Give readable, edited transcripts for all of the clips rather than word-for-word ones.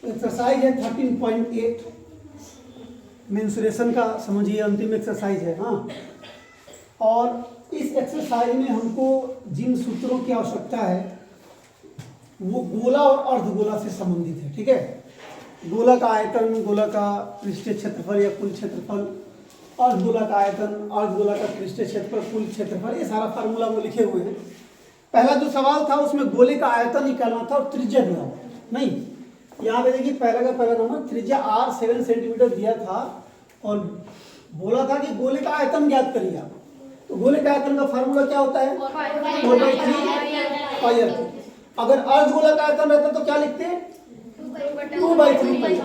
Exercise है 13.8 mensuration का, समझिए अंतिम एक्सरसाइज है। हाँ, और इस एक्सरसाइज में हमको जिन सूत्रों की आवश्यकता है वो गोला और अर्धगोला से संबंधित है। ठीक है, गोला का आयतन, गोला का पृष्ठीय क्षेत्रफल या कुल क्षेत्रफल, अर्धगोला का आयतन, अर्धगोला का पृष्ठीय क्षेत्रफल, कुल क्षेत्रफल, ये सारा फार्मूला वो लिखे हुए हैं। पहला जो सवाल था उसमें गोले का आयतन निकालना था और त्रिज्या दिया हुआ नहीं। यहाँ पे देखिए पहला का पहला नंबर त्रिज्या r 7 सेंटीमीटर दिया था और बोला था कि गोले का आयतन ज्ञात करिए आप। तो गोले का आयतन का फार्मूला क्या होता है? 4/3 πr। अगर अर्धगोला का आयतन रहता तो क्या लिखते हैं? 2/3 πr।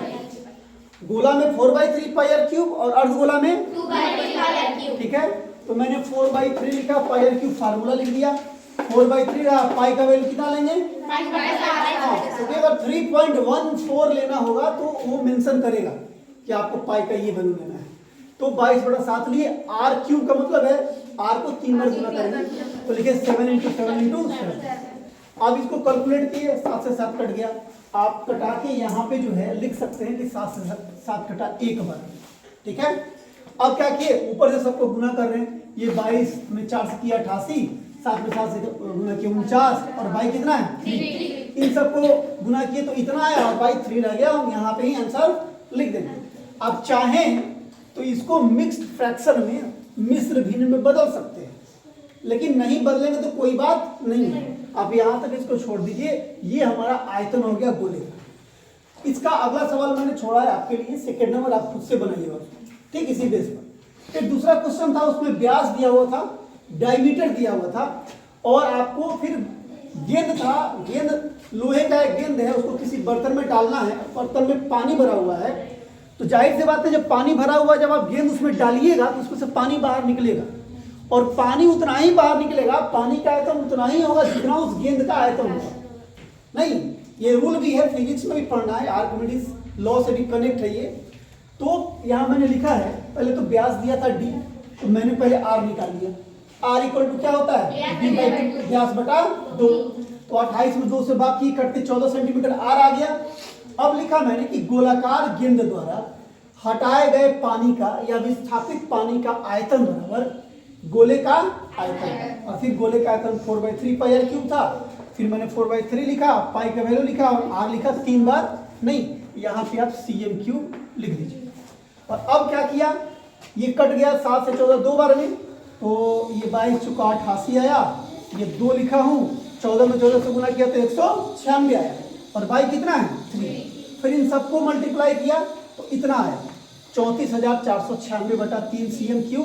गोला में 4/3 πr³ और अर्धगोला में 2/3 ठीक है, तो मैंने 4/3 लिखा, πr³ फार्मूला लिख दिया। 4/3 रहा, पाई का वैल्यू कितना लेंगे? क्योंकि अगर 3.14 लेना होगा तो वो मेंशन करेगा कि आपको पाई का ये वैल्यू लेना है। तो 22/7 लिए, r³ का मतलब है r को 3 बार गुना करेंगे, तो लिखे 7 × 7 × 7। अब इसको कैलकुलेट किए, 7 से 7 कट गया। आप कटा के यहाँ पे जो है लिख सकते हैं कि 7 से 7 कटा 1 बार। ठीक है, अब क्या किए, ऊपर से सबको गुना कर रहे हैं। ये 22 में 4 से किया 88, 7 में 7 से गुना किया 49 और बाई कितना है 3। इन सबको गुना किए तो इतना आया और बाई 3 रह गया। हम यहाँ पे ही आंसर लिख देंगे। आप चाहें तो इसको मिक्स्ड फ्रैक्शन में, मिश्र भिन्न में बदल सकते हैं, लेकिन नहीं बदलेंगे तो कोई बात नहीं है। आप यहाँ तक इसको छोड़ दीजिए। ये हमारा आयतन हो गया गोले का। इसका अगला सवाल मैंने छोड़ा है आपके लिए, सेकेंड नंबर, आप खुद से बनाइएगा ठीक, इसी बेस पर। फिर दूसरा क्वेश्चन था, उसमें व्यास दिया हुआ था, डायमीटर दिया हुआ था और आपको फिर गेंद था, गेंद लोहे का एक गेंद है, उसको किसी बर्तन में डालना है। बर्तन में पानी भरा हुआ है, तो जाहिर सी बात है जब पानी भरा हुआ, जब आप गेंद उसमें डालिएगा तो उसमें से पानी बाहर निकलेगा और पानी उतना ही बाहर निकलेगा, पानी का आयतन उतना ही होगा जितना उस गेंद का आयतन होगा। नहीं, ये रूल भी है, फिजिक्स में भी पढ़ना है, आर्किमिडीज लॉ से भी कनेक्ट है ये। तो यहाँ मैंने लिखा है, पहले तो व्यास दिया था d, तो मैंने पहले r निकाल लिया। r = क्या होता है? d/2, व्यास बटा 2। तो 28 में 2 से बाकी कटते 14 सेंटीमीटर r आ गया। अब लिखा मैंने कि गोलाकार गेंद द्वारा हटाए गए पानी का या विस्थापित पानी का आयतन बराबर गोले का आयतन। और फिर गोले का आयतन 4/3 πr³ था। फिर मैंने 4/3 लिखा, पाई का वैल्यू लिखा और r लिखा 3 बार नहीं, यहाँ पे आप cm³ लिख दीजिए। और अब क्या किया, ये कट गया 7 से 14 2 बार में, तो ये 22 चुका 88 आया। ये 2 लिखा हूँ, 14 में 14 से गुना किया तो 196 आया और बाई कितना है 3। फिर इन सबको मल्टीप्लाई किया तो इतना आया 34,496/3 cm³।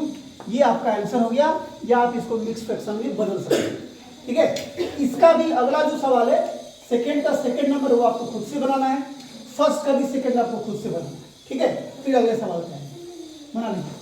ये आपका आंसर हो गया, या आप इसको मिक्स फ्रैक्शन में बदल सकते हैं। ठीक है, इसका भी अगला जो सवाल है, सेकंड का सेकंड नंबर वो आपको खुद से बनाना है, फर्स्ट का भी सेकंड आपको खुद से बनाना है। ठीक है, फिर अगले सवाल पे बना लीजिए।